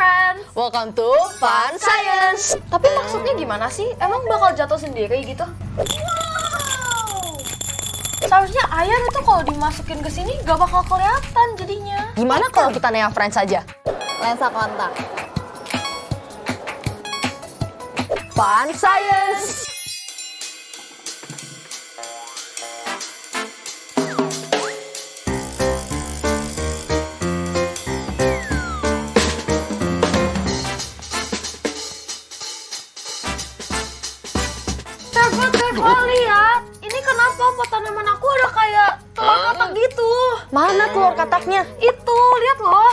friends, Welcome to Fun Science. tapi maksudnya gimana sih? Emang bakal jatuh sendiri gitu? Seharusnya air itu kalau dimasukin ke sini gak bakal kelihatan jadinya. Gimana kalau kita nanya friends aja? Lensa kontak. Fun Science. Trevor, lihat. Ini kenapa pot tanaman aku ada kayak telur katak gitu? Mana telur kataknya? Itu, lihat loh.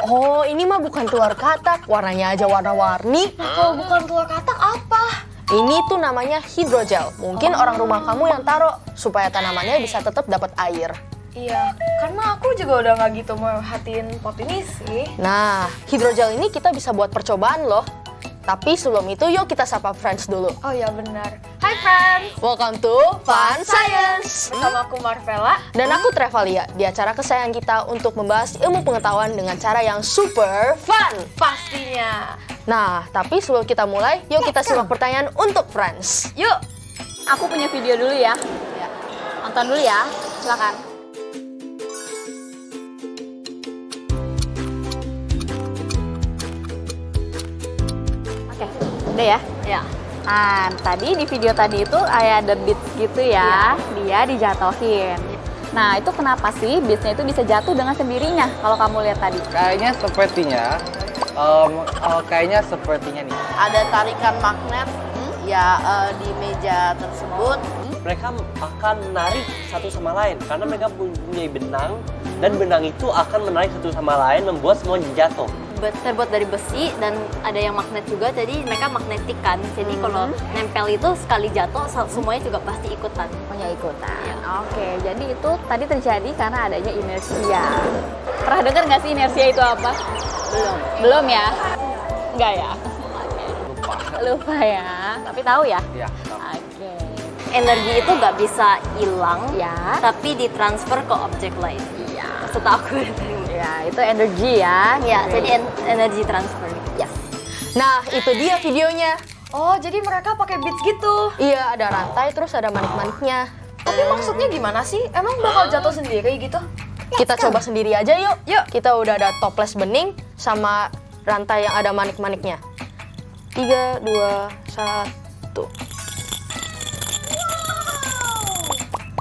Oh, ini mah bukan telur katak, warnanya aja warna-warni. Nah, kalau bukan telur katak apa? Ini tuh namanya hidrogel. Mungkin orang rumah kamu yang taruh supaya tanamannya bisa tetap dapat air. Iya, karena aku juga udah nggak gitu merhatiin pot ini sih. Nah, hidrogel ini kita bisa buat percobaan loh. Tapi sebelum itu yuk kita sapa friends dulu. Oh ya benar. Hai friends, Welcome to Fun Science. bersama aku Marvella. Dan aku Trevalia, di acara kesayangan kita untuk membahas ilmu pengetahuan dengan cara yang super fun. Pastinya. Nah, tapi sebelum kita mulai, yuk kita simak pertanyaan untuk friends. Yuk. Aku punya video dulu ya. Nonton dulu ya, silakan. Oke, udah ya? Ya. Nah, tadi di video tadi itu ada beats gitu ya, dia dijatuhin. Nah, itu kenapa sih beatsnya itu bisa jatuh dengan sendirinya kalau kamu lihat tadi? Kayaknya sepertinya nih. Ada tarikan magnet ya di meja tersebut. Mereka akan menarik satu sama lain karena mereka punya benang dan benang itu akan menarik satu sama lain membuat semua jatuh. Terbuat dari besi dan ada yang magnet juga, jadi mereka magnetikan. Jadi kalau nempel itu sekali jatuh semuanya juga pasti ikutan. Punya ikutan. Oke, jadi itu tadi terjadi karena adanya inersia. Pernah dengar nggak sih inersia itu apa? Belum. Belum ya? Enggak ya? Lupa. Lupa ya. Tapi tahu ya? Ya. Oke. Energi itu nggak bisa hilang, Ya. tapi ditransfer ke objek lain. Iya. Setahu aku. Ya, itu energi ya. Ya, jadi energi transfer. Yes. Nah, itu dia videonya. Oh, jadi mereka pakai beats gitu. Iya, ada rantai terus ada manik-maniknya. Tapi maksudnya gimana sih? Emang bakal jatuh sendiri gitu? Kita coba sendiri aja yuk. Yuk. Kita udah ada toples bening sama rantai yang ada manik-maniknya. 3, 2, 1.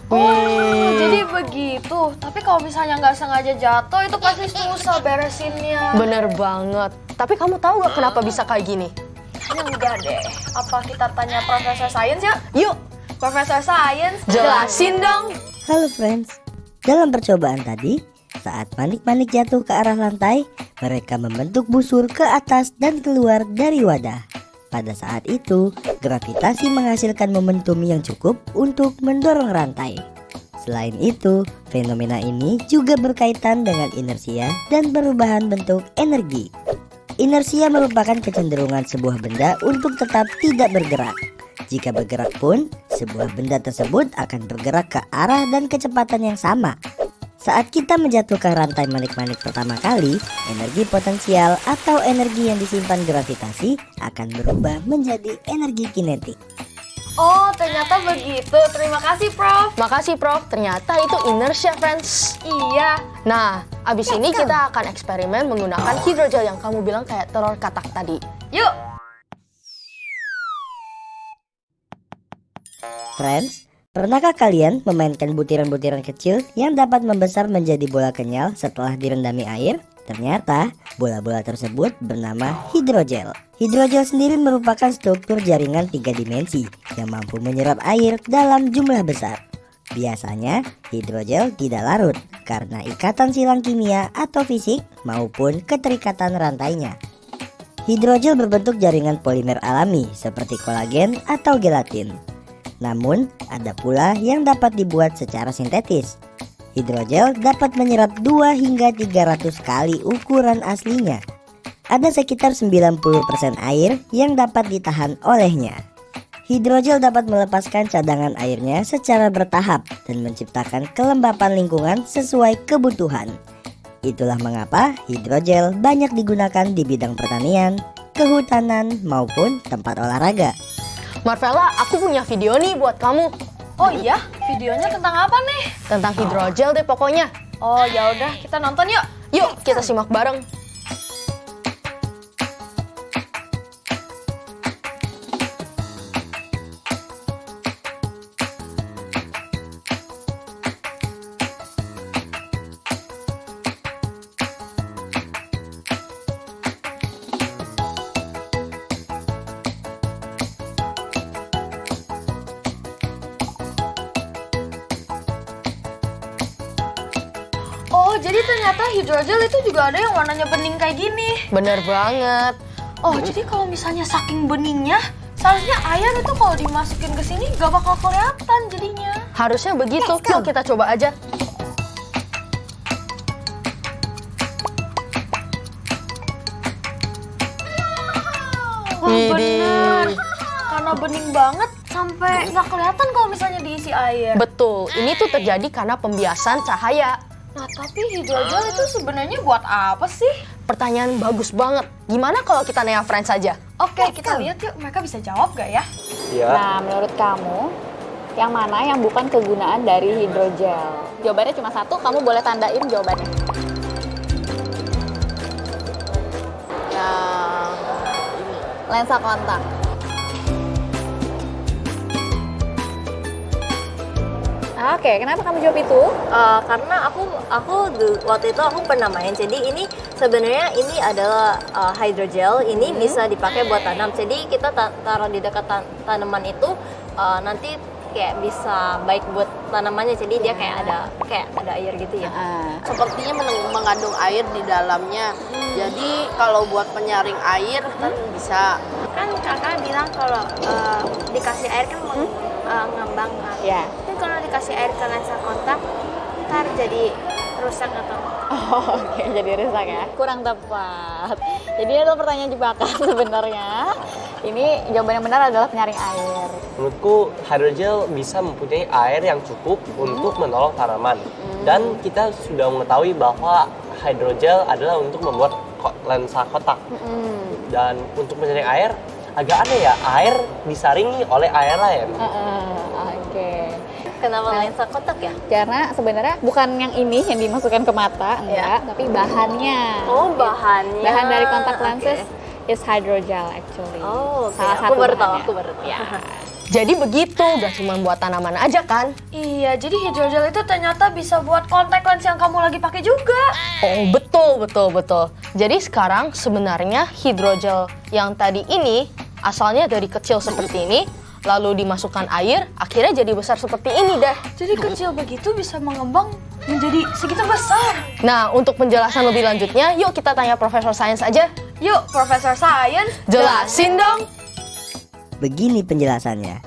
Oh, jadi begitu. Tapi kalau misalnya nggak sengaja jatuh, itu pasti susah beresinnya. Bener banget. Tapi kamu tahu gak kenapa bisa kayak gini? Ya udah deh. Apa kita tanya Profesor Sains ya? Yuk, Profesor Sains, jelasin dong. Halo friends, dalam percobaan tadi, saat manik-manik jatuh ke arah lantai, mereka membentuk busur ke atas dan keluar dari wadah. Pada saat itu, gravitasi menghasilkan momentum yang cukup untuk mendorong rantai. Selain itu, fenomena ini juga berkaitan dengan inersia dan perubahan bentuk energi. Inersia merupakan kecenderungan sebuah benda untuk tetap tidak bergerak. Jika bergerak pun, sebuah benda tersebut akan bergerak ke arah dan kecepatan yang sama. Saat kita menjatuhkan rantai manik-manik pertama kali, energi potensial atau energi yang disimpan gravitasi akan berubah menjadi energi kinetik. Oh, ternyata begitu. Terima kasih, Prof. Makasih Prof, ternyata itu inersia friends. Iya. Nah, abis ini kita akan eksperimen menggunakan hidrogel yang kamu bilang kayak telur katak tadi. Yuk. Friends, pernahkah kalian memainkan butiran-butiran kecil yang dapat membesar menjadi bola kenyal setelah direndami air? Ternyata, bola-bola tersebut bernama hidrogel. Hidrogel sendiri merupakan struktur jaringan 3 dimensi yang mampu menyerap air dalam jumlah besar. Biasanya, hidrogel tidak larut karena ikatan silang kimia atau fisik maupun keterikatan rantainya. Hidrogel berbentuk jaringan polimer alami seperti kolagen atau gelatin. Namun, ada pula yang dapat dibuat secara sintetis. Hidrogel dapat menyerap 2 hingga 300 kali ukuran aslinya. Ada sekitar 90% air yang dapat ditahan olehnya. Hidrogel dapat melepaskan cadangan airnya secara bertahap dan menciptakan kelembapan lingkungan sesuai kebutuhan. Itulah mengapa hidrogel banyak digunakan di bidang pertanian, kehutanan, maupun tempat olahraga. Marvella, aku punya video nih buat kamu. Oh iya, videonya tentang apa nih? Tentang hidrogel deh pokoknya. Oh ya udah, kita nonton yuk. Yuk, kita simak bareng. Oh, jadi ternyata hidrogel itu juga ada yang warnanya bening kayak gini. Bener banget. Oh, jadi kalau misalnya saking beningnya, seharusnya air itu kalau dimasukin ke sini gak bakal kelihatan jadinya. Harusnya begitu. Yuk kita coba aja. Wah, Widih. bener. Karena bening banget sampai nggak kelihatan kalau misalnya diisi air. Betul, ini tuh terjadi karena pembiasan cahaya. Nah, tapi hidrogel itu sebenarnya buat apa sih? Pertanyaan bagus banget. Gimana kalau kita nanya friends saja? Oke, kita lihat yuk mereka bisa jawab gak ya? Iya. Nah, menurut kamu, yang mana yang bukan kegunaan dari hidrogel? Jawabannya cuma satu, kamu boleh tandain jawabannya. Yang ini. Lensa kontak. Oke, kenapa kamu jawab itu? Karena waktu itu aku pernah main. Jadi ini sebenarnya ini adalah hydrogel. Ini bisa dipakai buat tanam. Jadi kita taruh di dekat tanaman itu nanti kayak bisa baik buat tanamannya. Jadi dia kayak ada air gitu ya. Sepertinya mengandung air di dalamnya. Jadi kalau buat penyaring air kan bisa. Kan kakak bilang kalau dikasih air kan mengembang kan. Ya. Tapi kalau dikasih air ke lensa kontak, ntar jadi rusak atau Oh, oke, jadi rusak ya. Kurang tepat. Jadi itu pertanyaan jebakan sebenarnya. Ini jawaban yang benar adalah penyaring air. Menurutku hydrogel bisa mempunyai air yang cukup untuk menolong tanaman. Dan kita sudah mengetahui bahwa hydrogel adalah untuk membuat lensa kotak. Dan untuk menyaring air, agak aneh ya, air disaringi oleh air lain. Oke. Kenapa lensa kotak ya? Karena sebenarnya bukan yang ini yang dimasukkan ke mata, enggak, tapi bahannya. Oh, bahannya. Bahan dari kontak lenses is hydrogel actually. Oh, oke. Salah Aku satu baru tahu, bahannya. aku baru tahu. Ya. Jadi begitu, gak cuma buat tanaman aja kan? Iya, jadi hidrogel itu ternyata bisa buat kontak lens yang kamu lagi pakai juga. Oh betul. Jadi sekarang sebenarnya hidrogel yang tadi ini asalnya dari kecil seperti ini, lalu dimasukkan air, akhirnya jadi besar seperti ini dah. Jadi kecil begitu bisa mengembang menjadi segitu besar. Nah, untuk penjelasan lebih lanjutnya, yuk kita tanya Profesor Sains aja. Yuk, Profesor Science. Jelasin dong. Begini penjelasannya.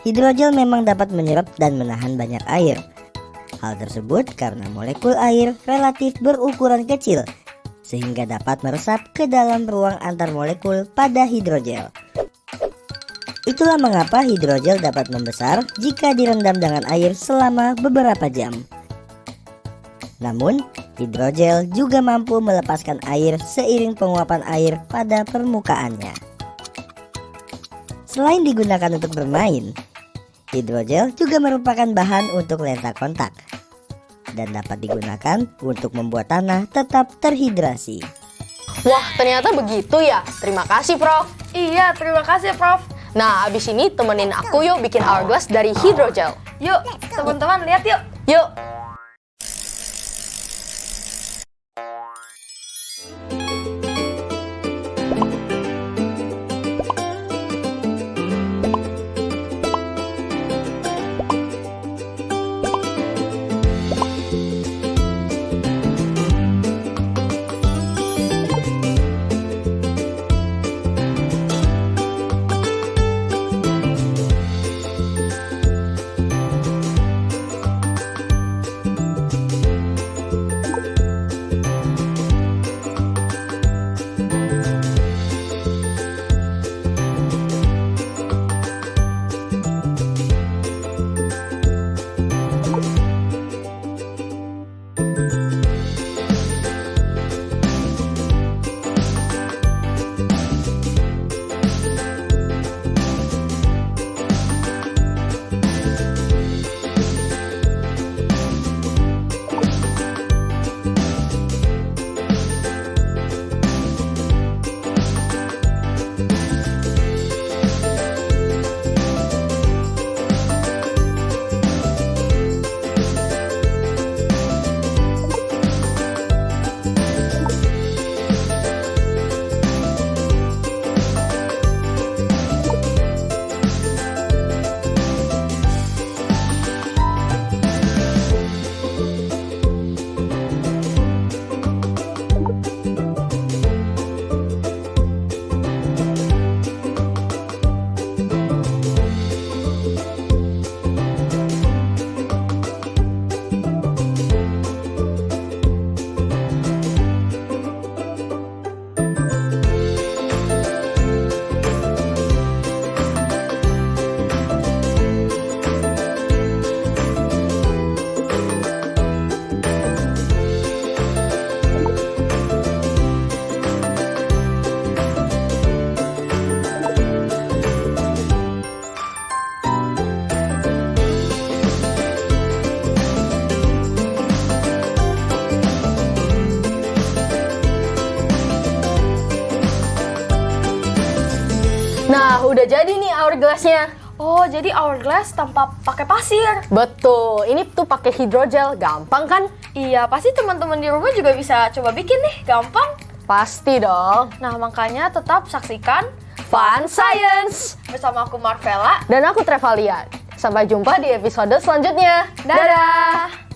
Hidrogel memang dapat menyerap dan menahan banyak air. Hal tersebut karena molekul air relatif berukuran kecil, sehingga dapat meresap ke dalam ruang antar molekul pada hidrogel. Itulah mengapa hidrogel dapat membesar jika direndam dengan air selama beberapa jam. Namun, hidrogel juga mampu melepaskan air seiring penguapan air pada permukaannya. Selain digunakan untuk bermain, hidrogel juga merupakan bahan untuk lensa kontak dan dapat digunakan untuk membuat tanah tetap terhidrasi. Wah, ternyata begitu ya. Terima kasih, Prof. Iya, terima kasih, Prof. Nah, abis ini temenin aku yuk bikin hourglass dari hidrogel. Yuk, teman-teman lihat yuk. Yuk. Nah, udah jadi nih hourglassnya. Oh, jadi hourglass tanpa pakai pasir. Betul, ini tuh pakai hidrogel, gampang kan? Iya, pasti teman-teman di rumah juga bisa coba bikin nih, gampang. Pasti dong. Nah, makanya tetap saksikan Fun Science. bersama aku Marvella. Dan aku Trevalia. Sampai jumpa di episode selanjutnya. Dadah!